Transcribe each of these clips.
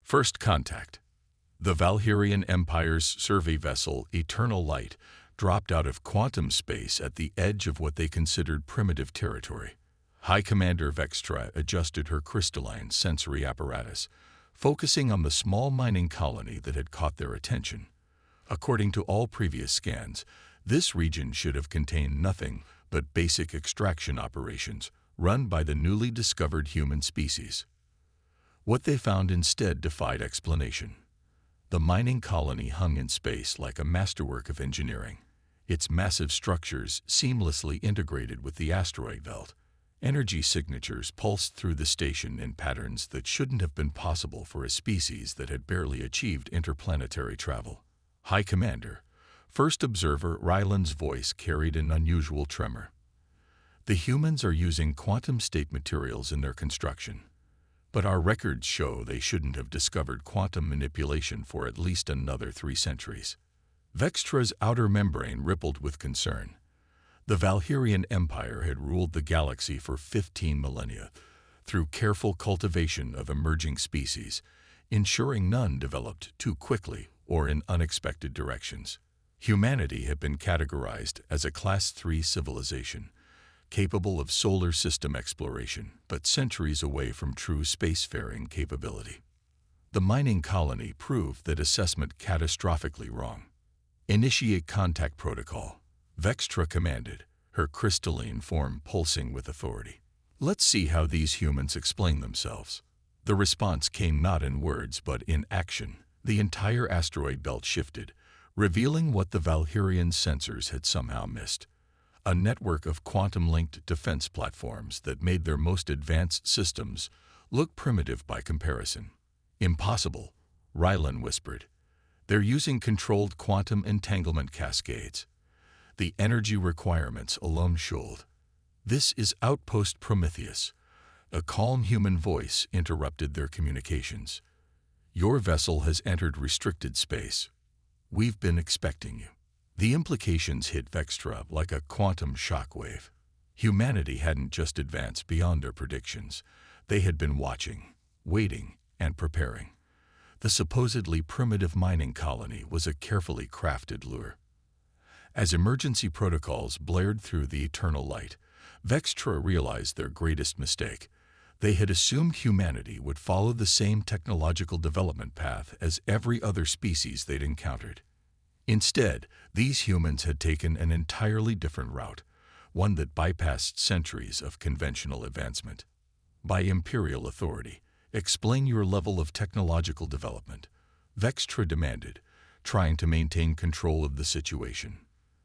First contact. The Valkyrian Empire's survey vessel, Eternal Light, dropped out of quantum space at the edge of what they considered primitive territory. High Commander Vextra adjusted her crystalline sensory apparatus, focusing on the small mining colony that had caught their attention. According to all previous scans, this region should have contained nothing but basic extraction operations run by the newly discovered human species. What they found instead defied explanation. The mining colony hung in space like a masterwork of engineering, its massive structures seamlessly integrated with the asteroid belt. Energy signatures pulsed through the station in patterns that shouldn't have been possible for a species that had barely achieved interplanetary travel. High Commander, First Observer Ryland's voice carried an unusual tremor. The humans are using quantum state materials in their construction, but our records show they shouldn't have discovered quantum manipulation for at least another 3 centuries. Vextra's outer membrane rippled with concern. The Valkyrian Empire had ruled the galaxy for 15 millennia, through careful cultivation of emerging species, ensuring none developed too quickly or in unexpected directions. Humanity had been categorized as a Class 3 civilization, capable of solar system exploration, but centuries away from true spacefaring capability. The mining colony proved that assessment catastrophically wrong. Initiate contact protocol, Vextra commanded, her crystalline form pulsing with authority. Let's see how these humans explain themselves. The response came not in words but in action. The entire asteroid belt shifted, revealing what the Valkyrian sensors had somehow missed. A network of quantum-linked defense platforms that made their most advanced systems look primitive by comparison. Impossible, Rylan whispered. They're using controlled quantum entanglement cascades. The energy requirements alone shoaled. This is Outpost Prometheus. A calm human voice interrupted their communications. Your vessel has entered restricted space. We've been expecting you. The implications hit Vextra like a quantum shockwave. Humanity hadn't just advanced beyond their predictions. They had been watching, waiting, and preparing. The supposedly primitive mining colony was a carefully crafted lure. As emergency protocols blared through the Eternal Light, Vextra realized their greatest mistake. They had assumed humanity would follow the same technological development path as every other species they'd encountered. Instead, these humans had taken an entirely different route, one that bypassed centuries of conventional advancement. By imperial authority, explain your level of technological development, Vextra demanded, trying to maintain control of the situation.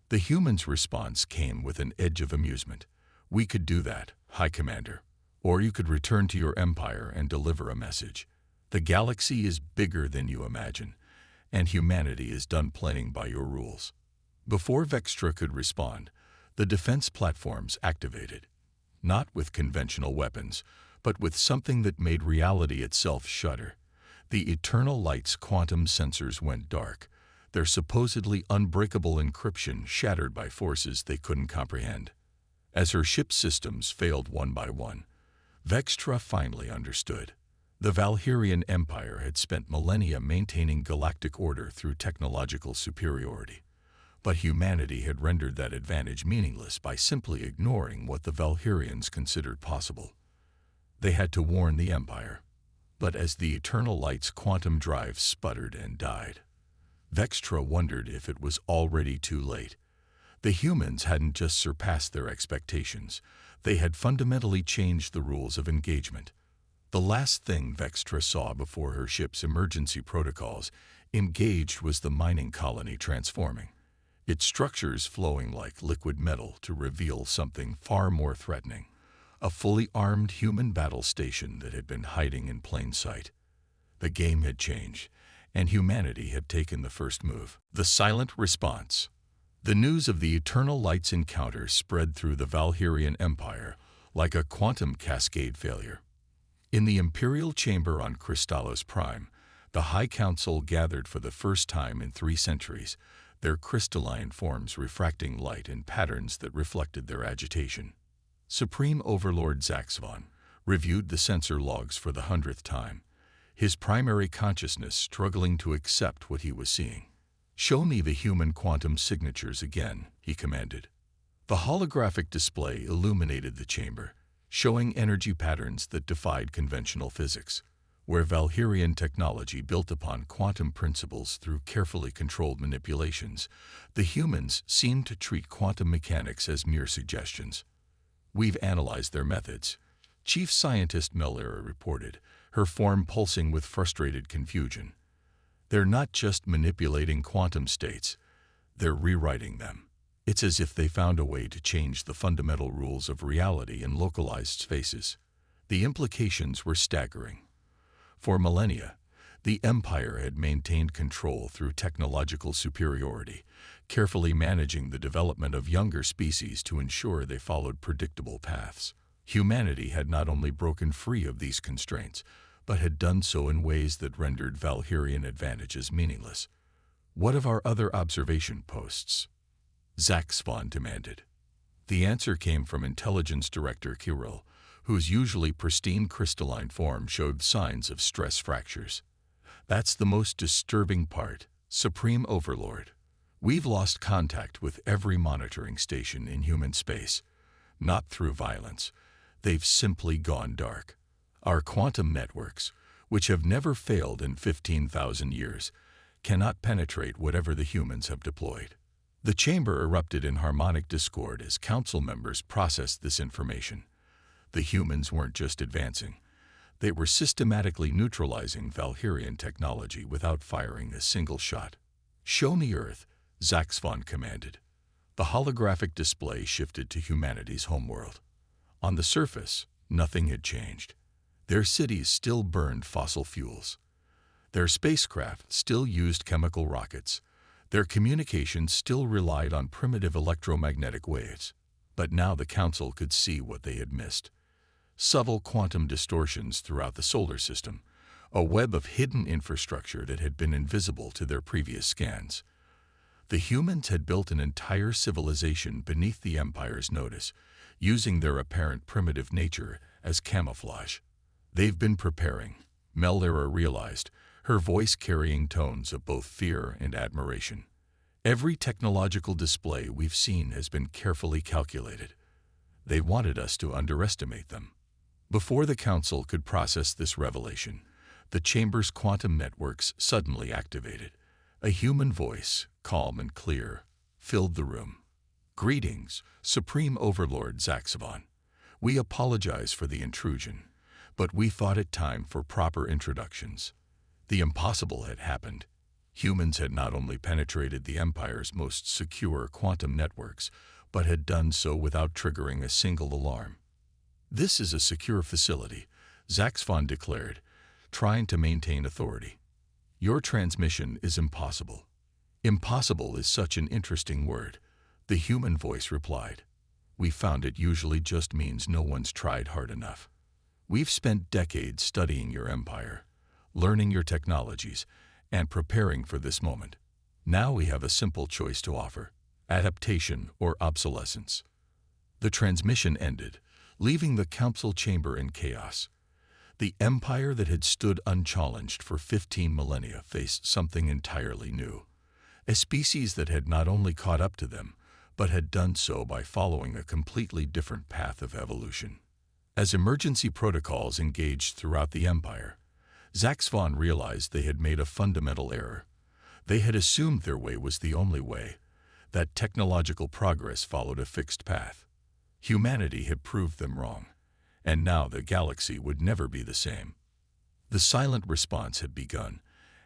The humans' response came with an edge of amusement. We could do that, High Commander. Or you could return to your empire and deliver a message. The galaxy is bigger than you imagine, and humanity is done playing by your rules. Before Vextra could respond, the defense platforms activated, not with conventional weapons, but with something that made reality itself shudder. The Eternal Light's quantum sensors went dark, their supposedly unbreakable encryption shattered by forces they couldn't comprehend. As her ship's systems failed one by one, Vextra finally understood. The Valkyrian Empire had spent millennia maintaining galactic order through technological superiority, but humanity had rendered that advantage meaningless by simply ignoring what the Valkyrians considered possible. They had to warn the Empire, but as the Eternal Light's quantum drive sputtered and died, Vextra wondered if it was already too late. The humans hadn't just surpassed their expectations, they had fundamentally changed the rules of engagement. The last thing Vextra saw before her ship's emergency protocols engaged was the mining colony transforming, its structures flowing like liquid metal to reveal something far more threatening, a fully armed human battle station that had been hiding in plain sight. The game had changed, and humanity had taken the first move. The silent response. The news of the Eternal Light's encounter spread through the Valkyrian Empire like a quantum cascade failure. In the Imperial Chamber on Crystallos Prime, the High Council gathered for the first time in 3 centuries, their crystalline forms refracting light in patterns that reflected their agitation. Supreme Overlord Zaxvon reviewed the sensor logs for the 100th time, his primary consciousness struggling to accept what he was seeing. "Show me the human quantum signatures again," he commanded. The holographic display illuminated the chamber, showing energy patterns that defied conventional physics. Where Valkyrian technology built upon quantum principles through carefully controlled manipulations, the humans seemed to treat quantum mechanics as mere suggestions. "We've analyzed their methods," Chief Scientist Melera reported, her form pulsing with frustrated confusion. "They're not just manipulating quantum states, they're rewriting them. It's as if they found a way to change the fundamental rules of reality in localized spaces." The implications were staggering. For millennia, the Empire had maintained control through technological superiority, carefully managing the development of younger species to ensure they followed predictable paths. Humanity had not only broken free of these constraints, but had done so in ways that rendered Valkyrian advantages meaningless. "What of our other observation posts?" Zaxfon demanded. The answer came from Intelligence Director Kirill, whose usually pristine crystalline form showed signs of stress fractures. "That's the most disturbing part, Supreme Overlord. We've lost contact with every monitoring station in human space. Not through violence. They've simply gone dark. Our quantum networks, which have never failed in 15,000 years, cannot penetrate whatever the humans have deployed." The chamber erupted in harmonic discord as council members processed this information. The humans weren't just advancing. They were systematically neutralizing Valkyrian technology without firing a single shot. "Show me Earth," Zaxfon commanded. The holographic display shifted to humanity's homeworld. On the surface, nothing had changed. Their cities still burned fossil fuels. Their spacecraft still used chemical rockets. Their communications still relied on primitive electromagnetic waves. But now the Council could see what they had missed. Subtle quantum distortions throughout the solar system, a web of hidden infrastructure that had been invisible to their previous scans. The humans had built an entire civilization beneath the Empire's notice, using their apparent primitive nature as camouflage. "They've been preparing," Melera realized, her voice carrying tones of both fear and admiration. "Every technological display we've seen has been carefully calculated. They wanted us to underestimate them." Before the Council could process this revelation, the chamber's quantum networks suddenly activated. A human voice, calm and clear, filled the room. "Greetings, Supreme Overlord Zaxfon. We apologize for the intrusion, but we thought it time for proper introductions." The impossible had happened. Humans had not only penetrated the Empire's most secure quantum networks, but had done so without triggering a single alarm. "This is a secure facility," Zaxfon declared, trying to maintain authority. "Your transmission is impossible." "Impossible is such an interesting word," the human voice replied. "We found it usually just means no one's tried hard enough. We've spent decades studying your empire, learning your technologies, and preparing for this moment. Now we have a simple choice to offer: adaptation or obsolescence." The transmission ended, leaving the council chamber in chaos. The empire that had stood unchallenged for 15 millennia faced something entirely new. A species that had not only caught up to them, but had done so by following a completely different path of evolution. As emergency protocols engaged throughout the empire, Zaxfon realized they had made a fundamental error. They had assumed their way was the only way, that technological progress followed a fixed path. Humanity had proved them wrong, and now the galaxy would never be the same. The silent response had begun,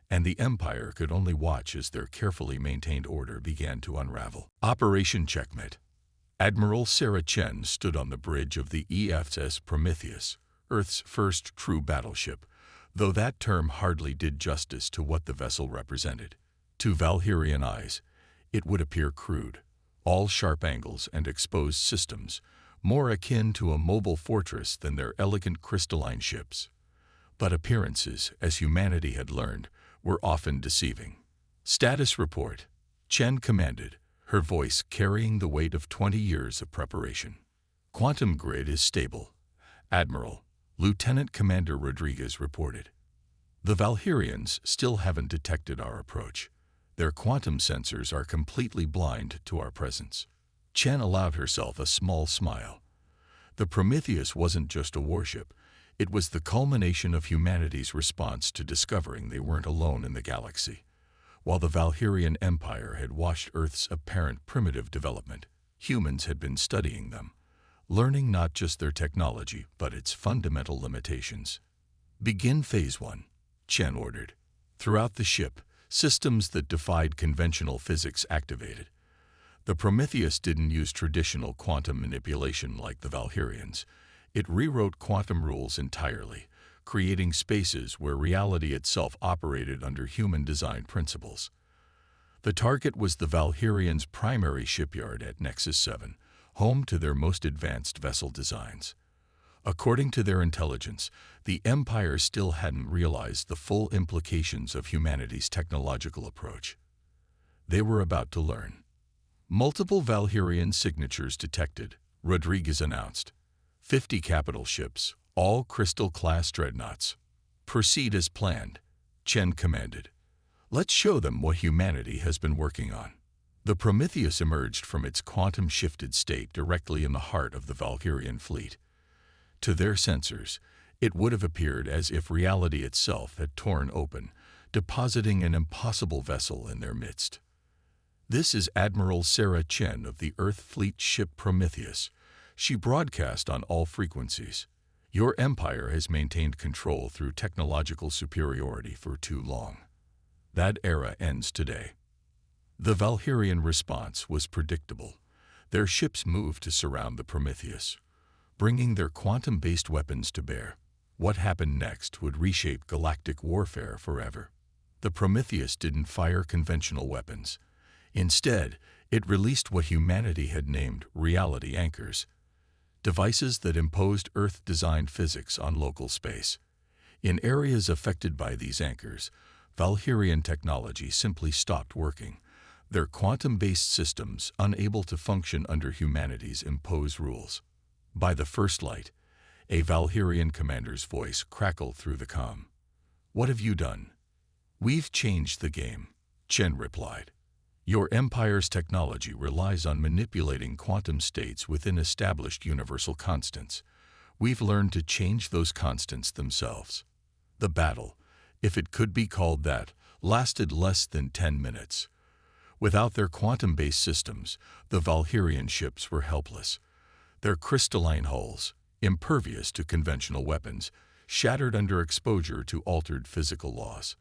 and the Empire could only watch as their carefully maintained order began to unravel. Operation Checkmate. Admiral Sarah Chen stood on the bridge of the EFS Prometheus, Earth's first true battleship, though that term hardly did justice to what the vessel represented. To Valkyrian eyes, it would appear crude, all sharp angles and exposed systems, more akin to a mobile fortress than their elegant crystalline ships. But appearances, as humanity had learned, were often deceiving. "Status report," Chen commanded, her voice carrying the weight of 20 years of preparation. "Quantum grid is stable," Admiral, Lieutenant Commander Rodriguez reported. The Valkyrians still haven't detected our approach. Their quantum sensors are completely blind to our presence. Chen allowed herself a small smile. The Prometheus wasn't just a warship. It was the culmination of humanity's response to discovering they weren't alone in the galaxy. While the Valkyrian Empire had watched Earth's apparent primitive development, humans had been studying them, learning not just their technology, but its fundamental limitations. Begin Phase 1, Chen ordered. Throughout the ship, systems that defied conventional physics activated. The Prometheus didn't use traditional quantum manipulation like the Valkyrians. It rewrote quantum rules entirely, creating spaces where reality itself operated under human-designed principles. The target was the Valkyrians' primary shipyard at Nexus 7, home to their most advanced vessel designs. According to their intelligence, the Empire still hadn't realized the full implications of humanity's technological approach. They were about to learn. Multiple Valkyrian signatures detected, Rodriguez announced. 50 capital ships, all Crystal-class dreadnoughts. Proceed as planned, Chen commanded. Let's show them what humanity has been working on. The Prometheus emerged from its quantum-shifted state directly in the heart of the Valkyrian fleet. To their sensors, it would have appeared as if reality itself had torn open, depositing an impossible vessel in their midst. This is Admiral Sarah Chen of the Earth Fleet ship Prometheus. She broadcast on all frequencies. Your empire has maintained control through technological superiority for too long. That era ends today. The Valkyrian response was predictable. Their ships moved to surround the Prometheus, bringing their quantum-based weapons to bear. What happened next would reshape galactic warfare forever. The Prometheus didn't fire conventional weapons. Instead, it released what humanity had named reality anchors, devices that imposed Earth-designed physics on local space. In areas affected by these anchors, Valkyrian technology simply stopped working, their quantum-based systems unable to function under humanity's imposed rules. By the first light, a Valkyrian commander's voice crackled through the comm. "What have you done?" "We've changed the game," Chen replied. "Your empire's technology relies on manipulating quantum states within established universal constants. We've learned to change those constants themselves." The battle, if it could be called that, lasted less than 10 minutes. Without their quantum-based systems, the Valkyrian ships were helpless. Their crystalline hulls, impervious to conventional weapons, shattered under exposure to altered physical laws.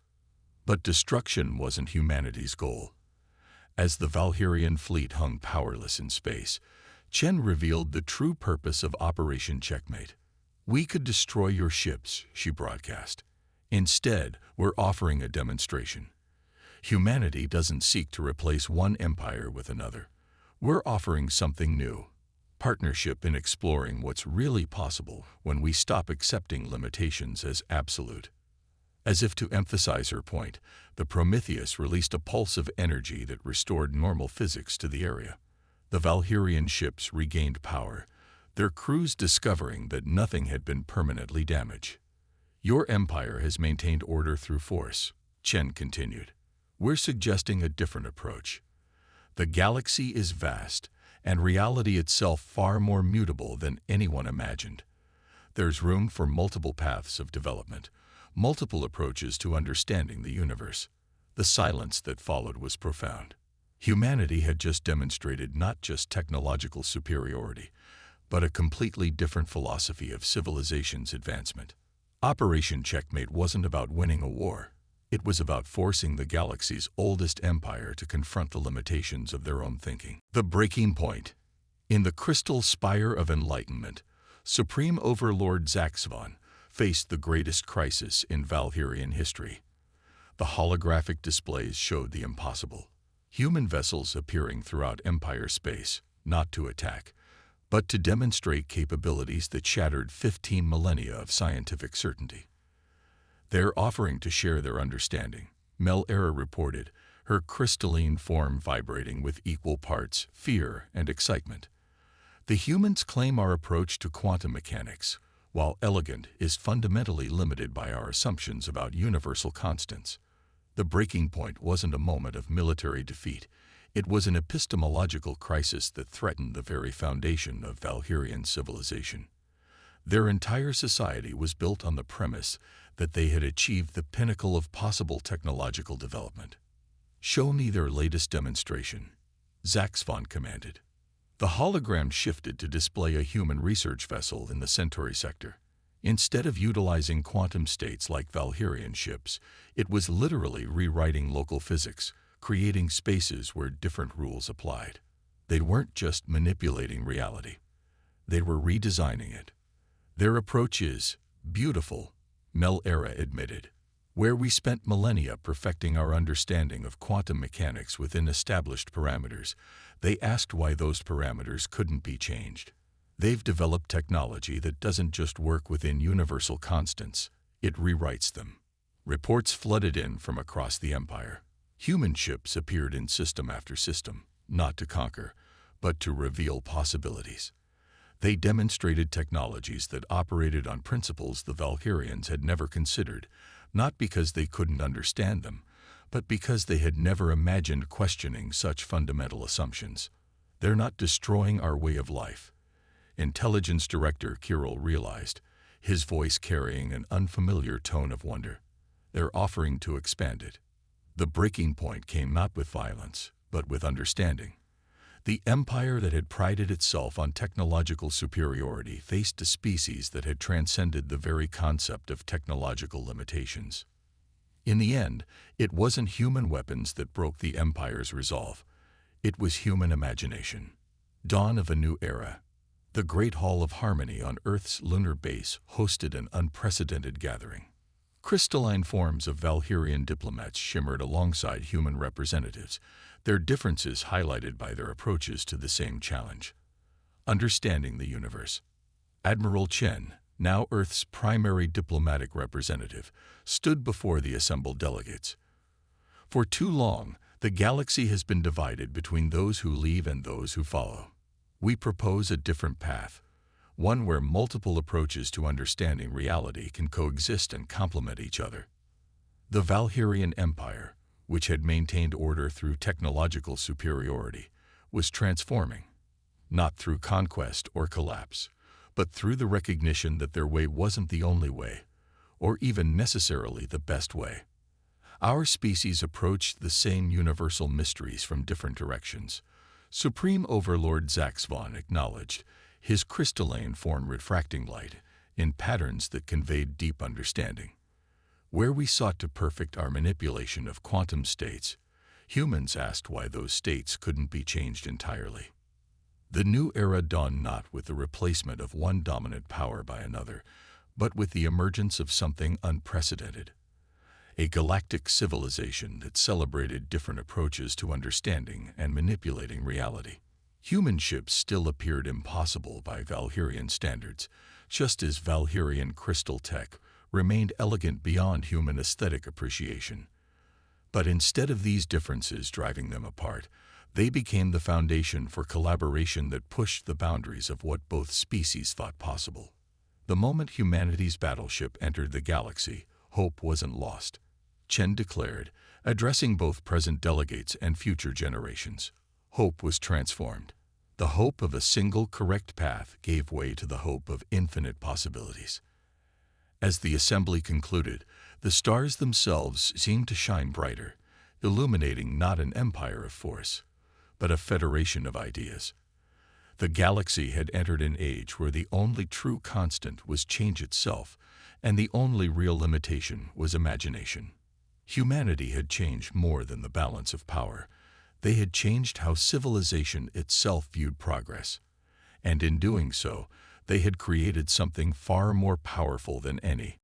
But destruction wasn't humanity's goal. As the Valkyrian fleet hung powerless in space, Chen revealed the true purpose of Operation Checkmate. "We could destroy your ships," she broadcast. "Instead, we're offering a demonstration. Humanity doesn't seek to replace one empire with another. We're offering something new. Partnership in exploring what's really possible when we stop accepting limitations as absolute." As if to emphasize her point, the Prometheus released a pulse of energy that restored normal physics to the area. The Valkyrian ships regained power, their crews discovering that nothing had been permanently damaged. "Your empire has maintained order through force," Chen continued. "We're suggesting a different approach. The galaxy is vast, and reality itself far more mutable than anyone imagined. There's room for multiple paths of development, multiple approaches to understanding the universe." The silence that followed was profound. Humanity had just demonstrated not just technological superiority, but a completely different philosophy of civilization's advancement. Operation Checkmate wasn't about winning a war. It was about forcing the galaxy's oldest empire to confront the limitations of their own thinking. The breaking point. In the crystal spire of enlightenment, Supreme Overlord Zaxxon faced the greatest crisis in Valkyrian history. The holographic displays showed the impossible. Human vessels appearing throughout Empire space, not to attack, but to demonstrate capabilities that shattered 15 millennia of scientific certainty. "They're offering to share their understanding," Mel Era reported, her crystalline form vibrating with equal parts fear and excitement. "The humans claim our approach to quantum mechanics, while elegant, is fundamentally limited by our assumptions about universal constants. The breaking point wasn't a moment of military defeat. It was an epistemological crisis that threatened the very foundation of Valkyrian civilization. Their entire society was built on the premise that they had achieved the pinnacle of possible technological development. "Show me their latest demonstration," Zaxfon commanded. The hologram shifted to display a human research vessel in the Centauri sector. Instead of utilizing quantum states like Valkyrian ships, it was literally rewriting local physics, creating spaces where different rules applied. They weren't just manipulating reality. They were redesigning it. "Their approach is beautiful," Mel Era admitted. "Where we spent millennia perfecting our understanding of quantum mechanics within established parameters, they asked why those parameters couldn't be changed. They've developed technology that doesn't just work within universal constants, it rewrites them." Reports flooded in from across the Empire. Human ships appeared in system after system, not to conquer, but to reveal possibilities. They demonstrated technologies that operated on principles the Valkyrians had never considered, not because they couldn't understand them, but because they had never imagined questioning such fundamental assumptions. "They're not destroying our way of life," Intelligence Director Kirill realized, his voice carrying an unfamiliar tone of wonder. "They're offering to expand it." The breaking point came not with violence, but with understanding. The empire that had prided itself on technological superiority faced a species that had transcended the very concept of technological limitations. In the end, it wasn't human weapons that broke the empire's resolve. It was human imagination. Dawn of a new era. The Great Hall of Harmony on Earth's lunar base hosted an unprecedented gathering. Crystalline forms of Valkyrian diplomats shimmered alongside human representatives, their differences highlighted by their approaches to the same challenge. Understanding the universe. Admiral Chen, now Earth's primary diplomatic representative, stood before the assembled delegates. "For too long, the galaxy has been divided between those who leave and those who follow. We propose a different path, one where multiple approaches to understanding reality can coexist and complement each other." The Valkyrian Empire, which had maintained order through technological superiority, was transforming, not through conquest or collapse, but through the recognition that their way wasn't the only way, or even necessarily the best way. Our species approached the same universal mysteries from different directions. Supreme Overlord Zaxfon acknowledged, his crystalline form refracting light in patterns that conveyed deep understanding. "Where we sought to perfect our manipulation of quantum states, humans asked why those states couldn't be changed entirely." The new era dawned not with the replacement of one dominant power by another, but with the emergence of something unprecedented. A galactic civilization that celebrated different approaches to understanding and manipulating reality. Human ships still appeared impossible by Valkyrian standards, just as Valkyrian crystal tech remained elegant beyond human aesthetic appreciation. But instead of these differences driving them apart, they became the foundation for collaboration that pushed the boundaries of what both species thought possible. The moment humanity's battleship entered the galaxy, hope wasn't lost. Chen declared, addressing both present delegates and future generations. Hope was transformed. The hope of a single correct path gave way to the hope of infinite possibilities. As the assembly concluded, the stars themselves seemed to shine brighter, illuminating not an empire of force, but a federation of ideas. The galaxy had entered an age where the only true constant was change itself, and the only real limitation was imagination. Humanity had changed more than the balance of power. They had changed how civilization itself viewed progress. And in doing so, they had created something far more powerful than any